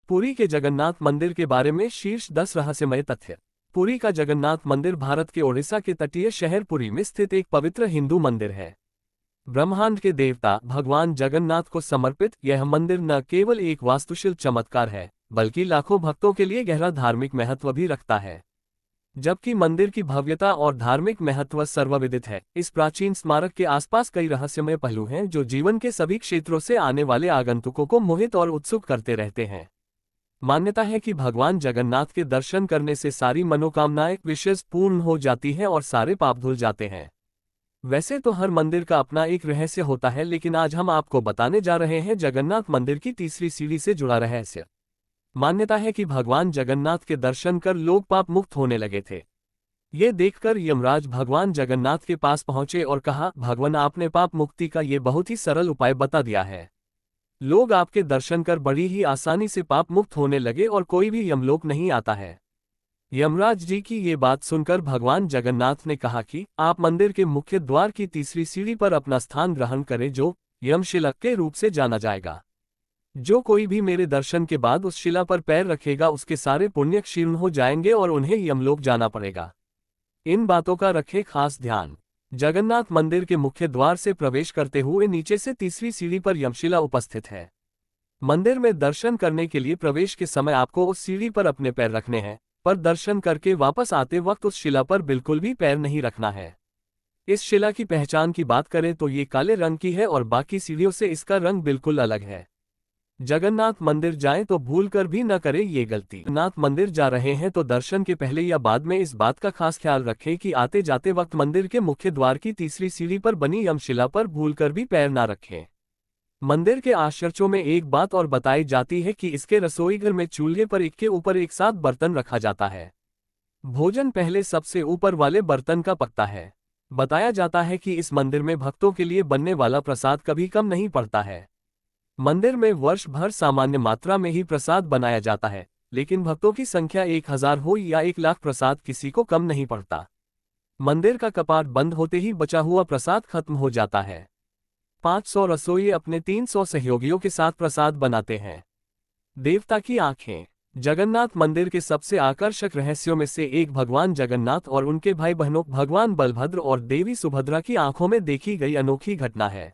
पुरी के जगन्नाथ मंदिर के बारे में शीर्ष 10 रहस्यमय तथ्य। पुरी का जगन्नाथ मंदिर भारत के ओडिशा के तटीय शहर पुरी में स्थित एक पवित्र हिंदू मंदिर है। ब्रह्मांड के देवता भगवान जगन्नाथ को समर्पित यह मंदिर न केवल एक वास्तुशिल्प चमत्कार है, बल्कि लाखों भक्तों के लिए गहरा धार्मिक महत्व भी रखता है। जबकि मंदिर की भव्यता और धार्मिक महत्व सर्वविदित है, इस प्राचीन स्मारक के आसपास कई रहस्यमय पहलू हैं जो जीवन के सभी क्षेत्रों से आने वाले आगंतुकों को मोहित और उत्सुक करते रहते हैं। मान्यता है कि भगवान जगन्नाथ के दर्शन करने से सारी मनोकामनाएं विशेष पूर्ण हो जाती हैं और सारे पाप धुल जाते हैं। वैसे तो हर मंदिर का अपना एक रहस्य होता है, लेकिन आज हम आपको बताने जा रहे हैं जगन्नाथ मंदिर की तीसरी सीढ़ी से जुड़ा रहस्य। मान्यता है कि भगवान जगन्नाथ के दर्शन कर लोग पाप मुक्त होने लगे थे। ये देखकर यमराज भगवान जगन्नाथ के पास पहुंचे और कहा, भगवान आपने पाप मुक्ति का ये बहुत ही सरल उपाय बता दिया है। लोग आपके दर्शन कर बड़ी ही आसानी से पाप मुक्त होने लगे और कोई भी यमलोक नहीं आता है। यमराज जी की ये बात सुनकर भगवान जगन्नाथ ने कहा कि आप मंदिर के मुख्य द्वार की तीसरी सीढ़ी पर अपना स्थान ग्रहण करें, जो यमशिला के रूप से जाना जाएगा। जो कोई भी मेरे दर्शन के बाद उस शिला पर पैर रखेगा उसके सारे पुण्य क्षीण हो जाएंगे और उन्हें यमलोक जाना पड़ेगा। इन बातों का रखें खास ध्यान। जगन्नाथ मंदिर के मुख्य द्वार से प्रवेश करते हुए नीचे से तीसरी सीढ़ी पर यमशिला उपस्थित है। मंदिर में दर्शन करने के लिए प्रवेश के समय आपको उस सीढ़ी पर अपने पैर रखने हैं, पर दर्शन करके वापस आते वक्त उस शिला पर बिल्कुल भी पैर नहीं रखना है। इस शिला की पहचान की बात करें तो ये काले रंग की है और बाकी सीढ़ियों से इसका रंग बिल्कुल अलग है। जगन्नाथ मंदिर जाएं तो भूल कर भी न करें ये गलती। जगन्नाथ मंदिर जा रहे हैं तो दर्शन के पहले या बाद में इस बात का खास ख्याल रखें कि आते जाते वक्त मंदिर के मुख्य द्वार की तीसरी सीढ़ी पर बनी यमशिला पर भूलकर भी पैर न रखें। मंदिर के आश्चर्यों में एक बात और बताई जाती है कि इसके रसोईघर में चूल्हे पर एक के ऊपर एक साथ बर्तन रखा जाता है। भोजन पहले सबसे ऊपर वाले बर्तन का पकता है। बताया जाता है कि इस मंदिर में भक्तों के लिए बनने वाला प्रसाद कभी कम नहीं पड़ता है। मंदिर में वर्ष भर सामान्य मात्रा में ही प्रसाद बनाया जाता है, लेकिन भक्तों की संख्या 1000 हो या 1,00,000 प्रसाद किसी को कम नहीं पड़ता। मंदिर का कपाट बंद होते ही बचा हुआ प्रसाद खत्म हो जाता है। 500 रसोई अपने 300 सहयोगियों के साथ प्रसाद बनाते हैं। देवता की आंखें। जगन्नाथ मंदिर के सबसे आकर्षक रहस्यों में से एक भगवान जगन्नाथ और उनके भाई बहनों भगवान बलभद्र और देवी सुभद्रा की आंखों में देखी गई अनोखी घटना है।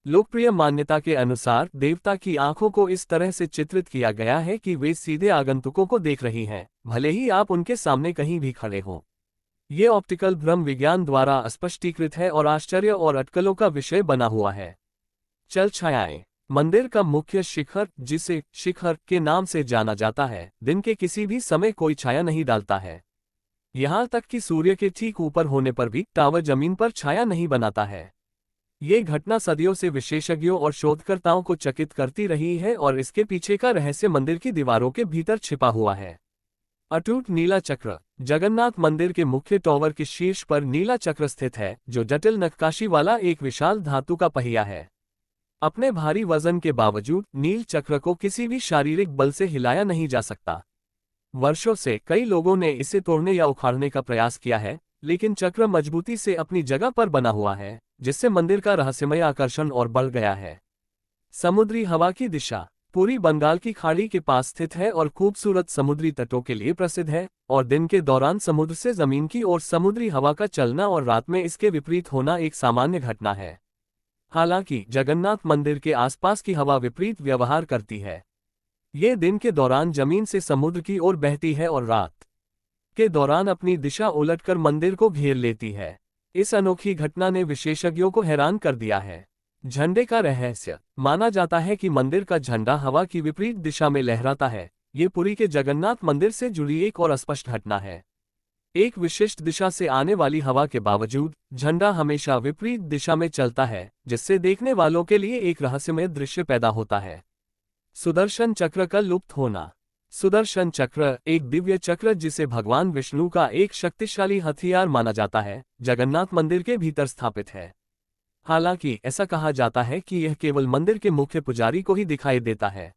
लोकप्रिय मान्यता के अनुसार देवता की आंखों को इस तरह से चित्रित किया गया है कि वे सीधे आगंतुकों को देख रही हैं, भले ही आप उनके सामने कहीं भी खड़े हों। ये ऑप्टिकल भ्रम विज्ञान द्वारा स्पष्टीकृत है और आश्चर्य और अटकलों का विषय बना हुआ है। चल छायाएं। मंदिर का मुख्य शिखर, जिसे शिखर के नाम से जाना जाता है, दिन के किसी भी समय कोई छाया नहीं डालता है। यहाँ तक कि सूर्य के ठीक ऊपर होने पर भी टावर जमीन पर छाया नहीं बनाता है। ये घटना सदियों से विशेषज्ञों और शोधकर्ताओं को चकित करती रही है और इसके पीछे का रहस्य मंदिर की दीवारों के भीतर छिपा हुआ है। अटूट नीला चक्र। जगन्नाथ मंदिर के मुख्य टॉवर के शीर्ष पर नीला चक्र स्थित है, जो जटिल नक्काशी वाला एक विशाल धातु का पहिया है। अपने भारी वजन के बावजूद नील चक्र को किसी भी शारीरिक बल से हिलाया नहीं जा सकता। वर्षों से कई लोगों ने इसे तोड़ने या उखाड़ने का प्रयास किया है, लेकिन चक्र मजबूती से अपनी जगह पर बना हुआ है, जिससे मंदिर का रहस्यमय आकर्षण और बढ़ गया है। समुद्री हवा की दिशा। पुरी बंगाल की खाड़ी के पास स्थित है और खूबसूरत समुद्री तटों के लिए प्रसिद्ध है, और दिन के दौरान समुद्र से जमीन की ओर समुद्री हवा का चलना और रात में इसके विपरीत होना एक सामान्य घटना है। हालांकि जगन्नाथ मंदिर के आसपास की हवा विपरीत व्यवहार करती है। ये दिन के दौरान जमीन से समुद्र की ओर बहती है और रात के दौरान अपनी दिशा उलटकर मंदिर को घेर लेती है। इस अनोखी घटना ने विशेषज्ञों को हैरान कर दिया है। झंडे का रहस्य। माना जाता है कि मंदिर का झंडा हवा की विपरीत दिशा में लहराता है। ये पुरी के जगन्नाथ मंदिर से जुड़ी एक और स्पष्ट घटना है। एक विशिष्ट दिशा से आने वाली हवा के बावजूद झंडा हमेशा विपरीत दिशा में चलता है, जिससे देखने वालों के लिए एक रहस्यमय दृश्य पैदा होता है। सुदर्शन चक्र का लुप्त होना। सुदर्शन चक्र एक दिव्य चक्र जिसे भगवान विष्णु का एक शक्तिशाली हथियार माना जाता है, जगन्नाथ मंदिर के भीतर स्थापित है। हालांकि ऐसा कहा जाता है कि यह केवल मंदिर के मुख्य पुजारी को ही दिखाई देता है।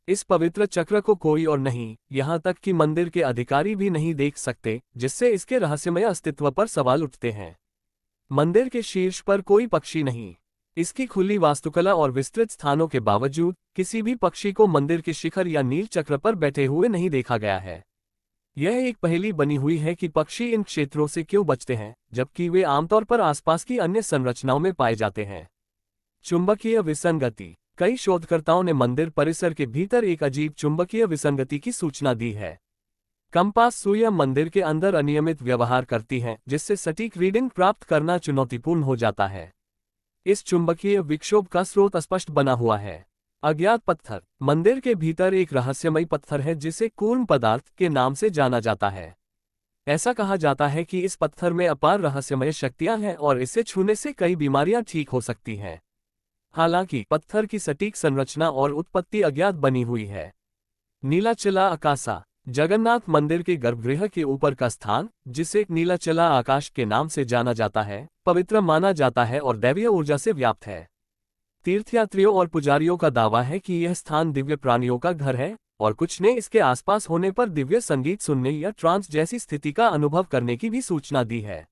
इस पवित्र चक्र को कोई और नहीं, यहाँ तक कि मंदिर के अधिकारी भी नहीं देख सकते, जिससे इसके रहस्यमय अस्तित्व पर सवाल उठते हैं। मंदिर के शीर्ष पर कोई पक्षी नहीं। इसकी खुली वास्तुकला और विस्तृत स्थानों के बावजूद किसी भी पक्षी को मंदिर के शिखर या नील चक्र पर बैठे हुए नहीं देखा गया है। यह एक पहेली बनी हुई है कि पक्षी इन क्षेत्रों से क्यों बचते हैं, जबकि वे आमतौर पर आसपास की अन्य संरचनाओं में पाए जाते हैं। चुंबकीय विसंगति। कई शोधकर्ताओं ने मंदिर परिसर के भीतर एक अजीब चुंबकीय विसंगति की सूचना दी है। कंपास सुइयां मंदिर के अंदर अनियमित व्यवहार करती हैं, जिससे सटीक रीडिंग प्राप्त करना चुनौतीपूर्ण हो जाता है। इस चुंबकीय विक्षोभ का स्रोत स्पष्ट बना हुआ है। अज्ञात पत्थर। मंदिर के भीतर एक रहस्यमयी पत्थर है जिसे कूर्म पदार्थ के नाम से जाना जाता है। ऐसा कहा जाता है कि इस पत्थर में अपार रहस्यमय शक्तियां हैं और इसे छूने से कई बीमारियां ठीक हो सकती हैं। हालांकि पत्थर की सटीक संरचना और उत्पत्ति अज्ञात बनी हुई है। नीलाचला आकाशा। जगन्नाथ मंदिर के गर्भगृह के ऊपर का स्थान, जिसे नीलाचला आकाश के नाम से जाना जाता है, पवित्र माना जाता है और दैवीय ऊर्जा से व्याप्त है। तीर्थयात्रियों और पुजारियों का दावा है कि यह स्थान दिव्य प्राणियों का घर है और कुछ ने इसके आसपास होने पर दिव्य संगीत सुनने या ट्रांस जैसी स्थिति का अनुभव करने की भी सूचना दी है।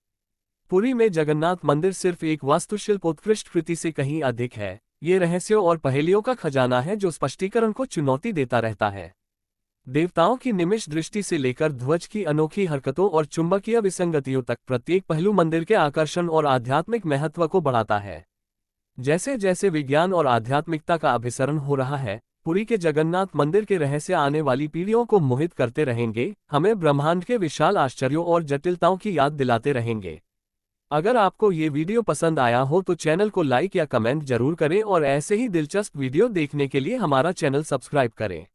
पुरी में जगन्नाथ मंदिर सिर्फ एक वास्तुशिल्प उत्कृष्ट कृति से कहीं अधिक है। ये रहस्यों और पहेलियों का खजाना है जो स्पष्टीकरण को चुनौती देता रहता है। देवताओं की निमिष दृष्टि से लेकर ध्वज की अनोखी हरकतों और चुंबकीय विसंगतियों तक प्रत्येक पहलू मंदिर के आकर्षण और आध्यात्मिक महत्व को बढ़ाता है। जैसे जैसे विज्ञान और आध्यात्मिकता का अभिसरण हो रहा है, पुरी के जगन्नाथ मंदिर के रहस्य आने वाली पीढ़ियों को मोहित करते रहेंगे, हमें ब्रह्मांड के विशाल आश्चर्यों और जटिलताओं की याद दिलाते रहेंगे। अगर आपको ये वीडियो पसंद आया हो तो चैनल को लाइक या कमेंट जरूर करें और ऐसे ही दिलचस्प वीडियो देखने के लिए हमारा चैनल सब्सक्राइब करें।